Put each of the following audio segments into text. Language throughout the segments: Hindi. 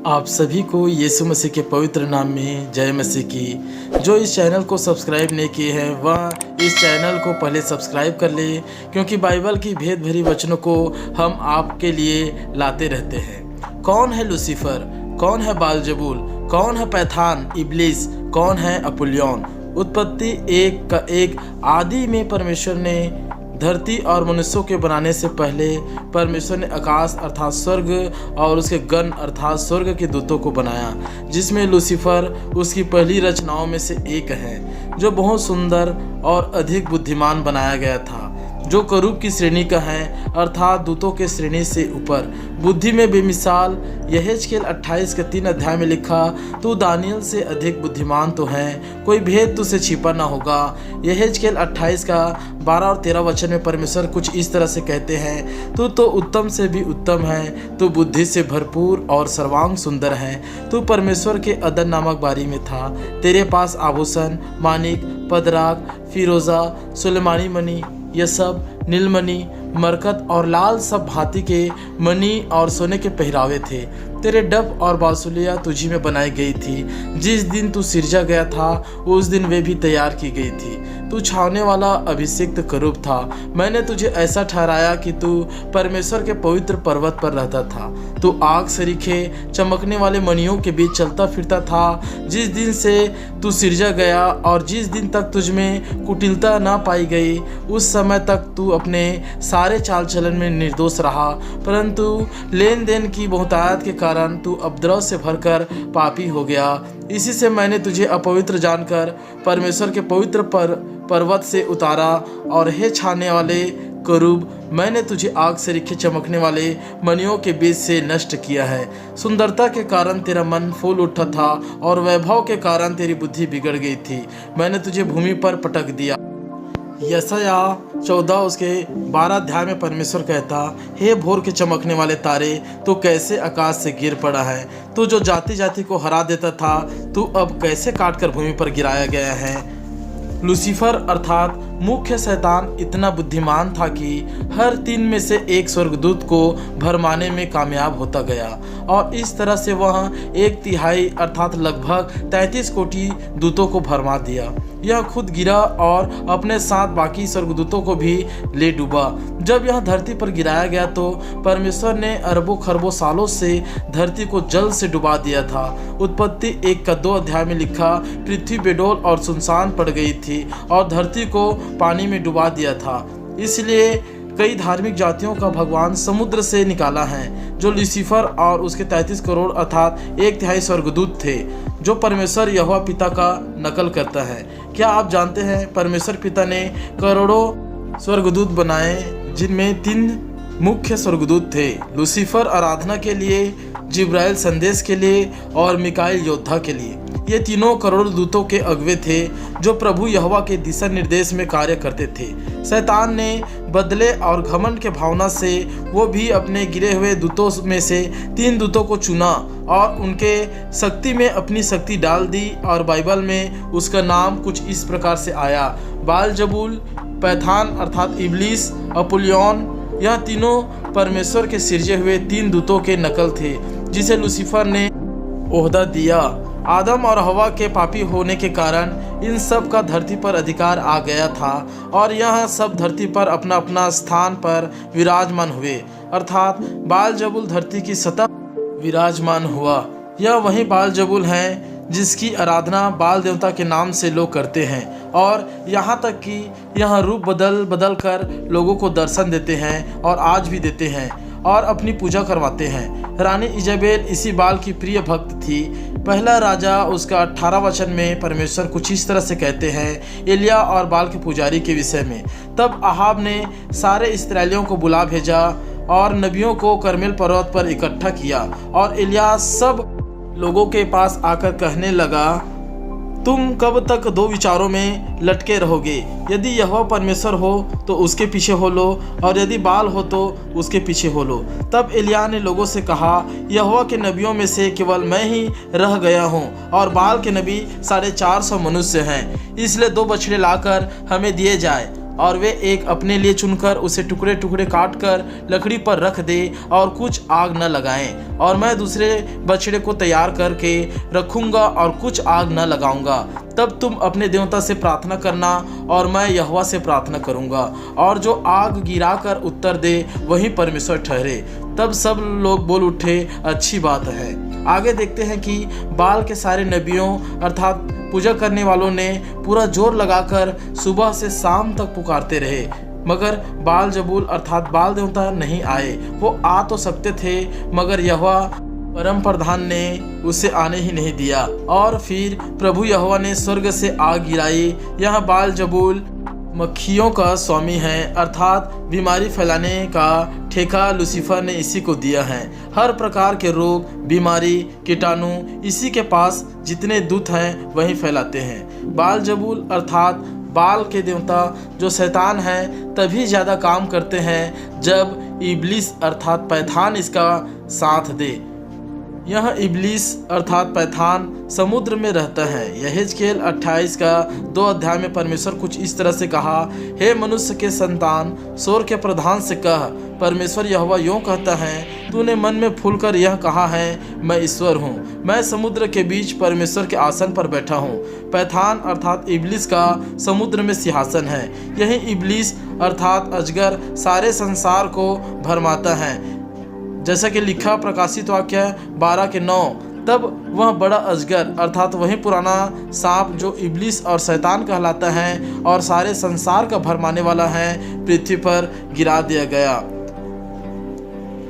आप सभी को यीशु मसीह के पवित्र नाम में जय मसीह की। जो इस चैनल को सब्सक्राइब नहीं किए हैं वह इस चैनल को पहले सब्सक्राइब कर ले, क्योंकि बाइबल की भेद भरी वचनों को हम आपके लिए लाते रहते हैं। कौन है लूसीफर, कौन है बालजबूल, कौन है पैथान इब्लिस, कौन है अपुल्योन। उत्पत्ति 1 का 1 आदि में परमेश्वर ने धरती और मनुष्यों के बनाने से पहले परमेश्वर ने आकाश अर्थात स्वर्ग और उसके गण अर्थात स्वर्ग के दूतों को बनाया, जिसमें लूसीफर उसकी पहली रचनाओं में से एक है, जो बहुत सुंदर और अधिक बुद्धिमान बनाया गया था, जो करूब की श्रेणी का है अर्थात दूतों के श्रेणी से ऊपर, बुद्धि में बेमिसाल। यहेजकेल 28 के 3 अध्याय में लिखा, तू दानियल से अधिक बुद्धिमान तो है, कोई भेद तुझसे छिपा ना होगा। यहेजकेल 28 का 12 और 13 वचन में परमेश्वर कुछ इस तरह से कहते हैं, तू तो उत्तम से भी उत्तम है, तू बुद्धि से भरपूर और सर्वांग सुंदर है। तू परमेश्वर के अदन नामक बारी में था, तेरे पास आभूषण, मानिक, पदराग, फिरोजा, सुलेमानी मणि, यह सब नीलमणि, मरकत और लाल सब भांति के मणि और सोने के पहरावे थे। तेरे डफ और बांसुलियाँ तुझी में बनाई गई थी। जिस दिन तू सिरजा गया था उस दिन वे भी तैयार की गई थी। तू छावने वाला अभिषिक्त करूब था। मैंने तुझे ऐसा ठहराया कि तू परमेश्वर के पवित्र पर्वत पर रहता था। तू आग सरीखे चमकने वाले मणियों के बीच चलता फिरता था। जिस दिन से तू सिरजा गया और जिस दिन तक तुझ में कुटिलता ना पाई गई, उस समय तक तू अपने सारे चाल चलन में निर्दोष रहा, परंतु लेन देन की बहुतायत के कारण तू उपद्रव से भरकर पापी हो गया। इसी से मैंने तुझे अपवित्र जानकर परमेश्वर के पवित्र पर्वत से उतारा, और हे छाने वाले करूब, मैंने तुझे आग से रिखे चमकने वाले मणियों के बीच से नष्ट किया है। सुंदरता के कारण तेरा मन फूल उठा था और वैभव के कारण तेरी बुद्धि बिगड़ गई थी। मैंने तुझे भूमि पर पटक दिया। यशाया 14 उसके 12 अध्याय में परमेश्वर कहता, हे भोर के चमकने वाले तारे, तू कैसे आकाश से गिर पड़ा है। तू जो जाति जाति को हरा देता था, तू अब कैसे काट कर भूमि पर गिराया गया है। लूसीफर अर्थात मुख्य शैतान इतना बुद्धिमान था कि हर 3 में से एक स्वर्गदूत को भरमाने में कामयाब होता गया, और इस तरह से वह 1/3 अर्थात लगभग 33 कोटि दूतों को भरमा दिया। यह खुद गिरा और अपने साथ बाकी स्वर्गदूतों को भी ले डूबा। जब यह धरती पर गिराया गया तो परमेश्वर ने अरबों खरबों सालों से धरती को जल से डुबा दिया था। उत्पत्ति 1 का 2 अध्याय में लिखा, पृथ्वी बेडौल और सुनसान पड़ गई थी और धरती को पानी में डुबा दिया था। इसलिए कई धार्मिक जातियों का भगवान समुद्र से निकाला है, जो लूसीफर और उसके 33 करोड़ अर्थात 1/3 स्वर्गदूत थे, जो परमेश्वर यहोवा पिता का नकल करता है। क्या आप जानते हैं परमेश्वर पिता ने करोड़ों स्वर्गदूत बनाए, जिनमें 3 मुख्य स्वर्गदूत थे, लूसीफर आराधना के लिए, जिब्राइल संदेश के लिए और मिकाइल योद्धा के लिए। ये तीनों करोड़ दूतों के अगुवे थे, जो प्रभु यहोवा के दिशा निर्देश में कार्य करते थे। शैतान ने बदले और घमंड के भावना से वो भी अपने गिरे हुए दूतों में से 3 दूतों को चुना और उनके शक्ति में अपनी शक्ति डाल दी, और बाइबल में उसका नाम कुछ इस प्रकार से आया, बालजबूल, पैथान अर्थात इब्लिस, अपुल्योन। यह तीनों परमेश्वर के सिरजे हुए 3 दूतों के नकल थे, जिसे लूसीफर ने ओहदा दिया। आदम और हवा के पापी होने के कारण इन सब का धरती पर अधिकार आ गया था, और यह सब धरती पर अपना अपना स्थान पर विराजमान हुए, अर्थात बालजबूल धरती की सतह विराजमान हुआ। यह वही बालजबूल हैं जिसकी आराधना बाल देवता के नाम से लोग करते हैं, और यहाँ तक कि यह रूप बदल कर लोगों को दर्शन देते हैं और आज भी देते हैं और अपनी पूजा करवाते हैं। रानी इजाबेल इसी बाल की प्रिय भक्त थी। पहला राजा उसका 18 वचन में परमेश्वर कुछ इस तरह से कहते हैं एलिया और बाल के पुजारी के विषय में। तब अहाब ने सारे इस्राएलियों को बुला भेजा और नबियों को कर्मेल पर्वत पर इकट्ठा किया, और एलिया सब लोगों के पास आकर कहने लगा, तुम कब तक 2 विचारों में लटके रहोगे? यदि यहोवा परमेश्वर हो तो उसके पीछे हो लो, और यदि बाल हो तो उसके पीछे हो लो। तब एलिय्याह ने लोगों से कहा, यहोवा के नबियों में से केवल मैं ही रह गया हूँ, और बाल के नबी 450 मनुष्य हैं, इसलिए 2 बछड़े लाकर हमें दिए जाए। और वे एक अपने लिए चुनकर उसे टुकड़े टुकड़े काट कर लकड़ी पर रख दे और कुछ आग न लगाएं। और मैं दूसरे बछड़े को तैयार करके रखूंगा और कुछ आग न लगाऊंगा। तब तुम अपने देवता से प्रार्थना करना और मैं यहोवा से प्रार्थना करूंगा, और जो आग गिराकर उत्तर दे वही परमेश्वर ठहरे। तब सब लोग बोल उठे, अच्छी बात है। आगे देखते हैं कि बाल के सारे नबियों अर्थात पूजा करने वालों ने पूरा जोर लगाकर सुबह से शाम तक पुकारते रहे, मगर बाल जबूल अर्थात बाल देवता नहीं आए। वो आ तो सकते थे, मगर यहोवा परम प्रधान ने उसे आने ही नहीं दिया। और फिर प्रभु यहोवा ने स्वर्ग से आग गिराई। यह बाल जबूल मक्खियों का स्वामी है, अर्थात बीमारी फैलाने का ठेका लूसीफर ने इसी को दिया है। हर प्रकार के रोग, बीमारी, कीटाणु इसी के पास जितने दूत हैं वही फैलाते हैं। बाल जबूल अर्थात बाल के देवता जो शैतान है तभी ज़्यादा काम करते हैं जब इब्लिस अर्थात पैथान इसका साथ दे। यह इब्लिस अर्थात पैथान समुद्र में रहता है। यहेजकेल 28 का 2 अध्याय में परमेश्वर कुछ इस तरह से कहा, हे मनुष्य के संतान, सोर के प्रधान से कह, परमेश्वर यहोवा यूँ कहता है, तूने मन में फूलकर यह कहा है, मैं ईश्वर हूँ, मैं समुद्र के बीच परमेश्वर के आसन पर बैठा हूँ। पैथान अर्थात इब्लिस का समुद्र में सिंहासन है। यही इब्लिस अर्थात अजगर सारे संसार को भरमाता है, जैसा कि लिखा प्रकाशित वाक्य 12:9। तब वह बड़ा अजगर अर्थात वही पुराना सांप जो इब्लिस और शैतान कहलाता है और सारे संसार का भरमाने वाला है, पृथ्वी पर गिरा दिया गया।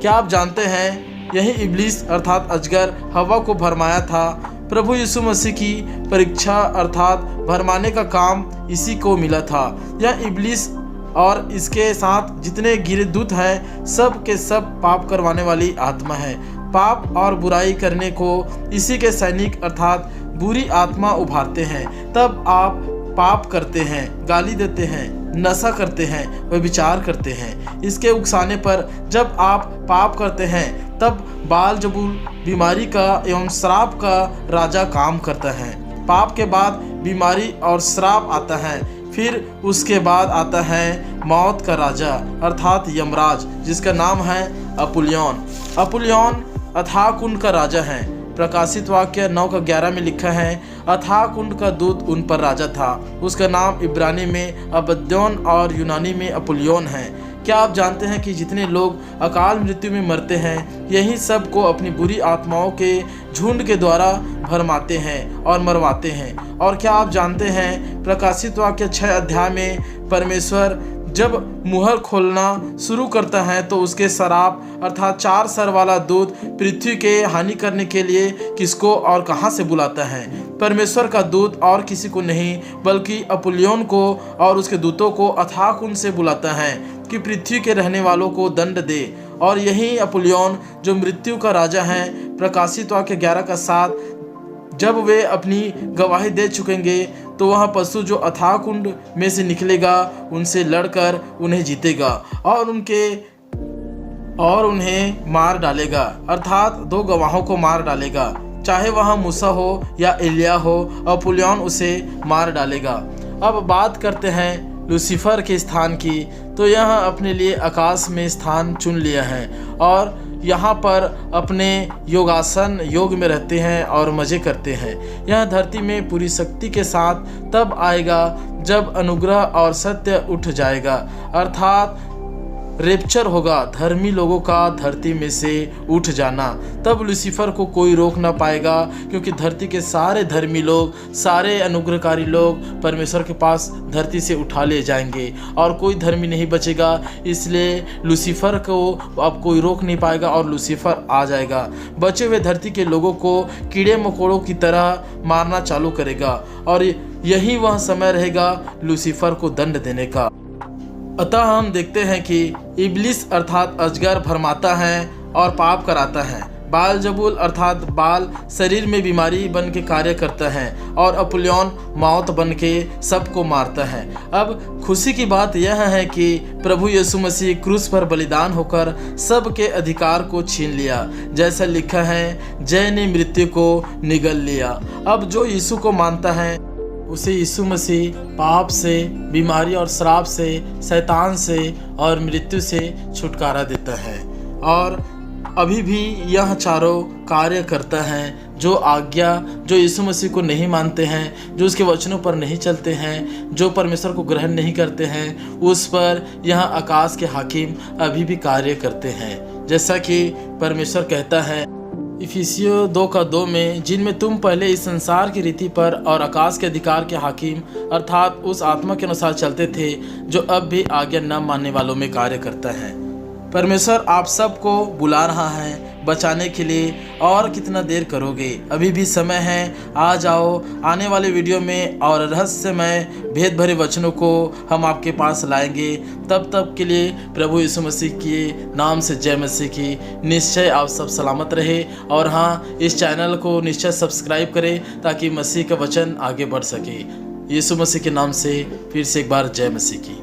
क्या आप जानते हैं, यही इब्लिस अर्थात अजगर हवा को भरमाया था। प्रभु यीशु मसीह की परीक्षा अर्थात भरमाने का काम इसी को मिला था। यह इब्लिस और इसके साथ जितने गिरे दूत हैं सब के सब पाप करवाने वाली आत्मा है। पाप और बुराई करने को इसी के सैनिक अर्थात बुरी आत्मा उभारते हैं। तब आप पाप करते हैं, गाली देते हैं, नशा करते हैं, व्यभिचार करते हैं। इसके उकसाने पर जब आप पाप करते हैं तब बाल जबूल बीमारी का एवं श्राप का राजा काम करता है। पाप के बाद बीमारी और श्राप आता है, फिर उसके बाद आता है मौत का राजा अर्थात यमराज, जिसका नाम है अपुल्योन। अपुल्योन अथाह कुंड का राजा है। प्रकाशित वाक्य 9:11 में लिखा है, अथाह कुंड का दूत उन पर राजा था। उसका नाम इब्रानी में अबद्योन और यूनानी में अपुल्योन है। क्या आप जानते हैं कि जितने लोग अकाल मृत्यु में मरते हैं यही सब को अपनी बुरी आत्माओं के झुंड के द्वारा भरमाते हैं और मरवाते हैं। और क्या आप जानते हैं, प्रकाशित वाक्य 6 अध्याय में परमेश्वर जब मुहर खोलना शुरू करता है तो उसके सराप अर्थात 4 सर वाला दूत पृथ्वी के हानि करने के लिए किसको और कहां से बुलाता है? परमेश्वर का दूत और किसी को नहीं बल्कि अपुल्योन को और उसके दूतों को अथाह कुंड से बुलाता है कि पृथ्वी के रहने वालों को दंड दे। और यही अपुल्योन जो मृत्यु का राजा है, प्रकाशित वाक्य 11:7, जब वे अपनी गवाही दे चुकेंगे तो वह पशु जो अथाह कुंड में से निकलेगा उनसे लड़कर उन्हें जीतेगा और उन्हें मार डालेगा, अर्थात 2 गवाहों को मार डालेगा। चाहे वह मूसा हो या एलिया हो, अपुल्योन उसे मार डालेगा। अब बात करते हैं लूसीफर के स्थान की, तो यह अपने लिए आकाश में स्थान चुन लिया है और यहाँ पर अपने योगासन योग में रहते हैं और मज़े करते हैं। यह धरती में पूरी शक्ति के साथ तब आएगा जब अनुग्रह और सत्य उठ जाएगा, अर्थात रेप्चर होगा, धर्मी लोगों का धरती में से उठ जाना। तब लूसीफर को कोई रोक ना पाएगा, क्योंकि धरती के सारे धर्मी लोग, सारे अनुग्रहकारी लोग परमेश्वर के पास धरती से उठा ले जाएंगे और कोई धर्मी नहीं बचेगा। इसलिए लूसीफर को अब कोई रोक नहीं पाएगा और लूसीफर आ जाएगा। बचे हुए धरती के लोगों को कीड़े मकोड़ों की तरह मारना चालू करेगा और यही वह समय रहेगा लूसीफर को दंड देने का। अतः हम देखते हैं कि इब्लिस अर्थात अजगर भरमाता है और पाप कराता है। बाल जबूल अर्थात बाल शरीर में बीमारी बन के कार्य करता है और अपुल्योन मौत बन के सबको मारता है। अब खुशी की बात यह है कि प्रभु यीशु मसीह क्रूस पर बलिदान होकर सबके अधिकार को छीन लिया। जैसा लिखा है, जय ने मृत्यु को निगल लिया। अब जो यीशु को मानता है उसे यीशु मसीह पाप से, बीमारी और श्राप से, शैतान से और मृत्यु से छुटकारा देता है। और अभी भी यह चारों कार्य करता है। जो आज्ञा जो यीशु मसीह को नहीं मानते हैं, जो उसके वचनों पर नहीं चलते हैं, जो परमेश्वर को ग्रहण नहीं करते हैं, उस पर यह आकाश के हाकिम अभी भी कार्य करते हैं। जैसा कि परमेश्वर कहता है इफिसियों 2:2 में, जिनमें तुम पहले इस संसार की रीति पर और आकाश के अधिकार के हाकिम अर्थात उस आत्मा के अनुसार चलते थे जो अब भी आज्ञा न मानने वालों में कार्य करता है। परमेश्वर आप सबको बुला रहा है बचाने के लिए। और कितना देर करोगे? अभी भी समय है, आ जाओ। आने वाले वीडियो में और रहस्यमय भेद भरे वचनों को हम आपके पास लाएंगे। तब के लिए प्रभु यीशु मसीह के नाम से जय मसीह की। निश्चय आप सब सलामत रहे। और हाँ, इस चैनल को निश्चय सब्सक्राइब करें ताकि मसीह का वचन आगे बढ़ सके। यीशु मसीह के नाम से फिर से एक बार जय मसीह की।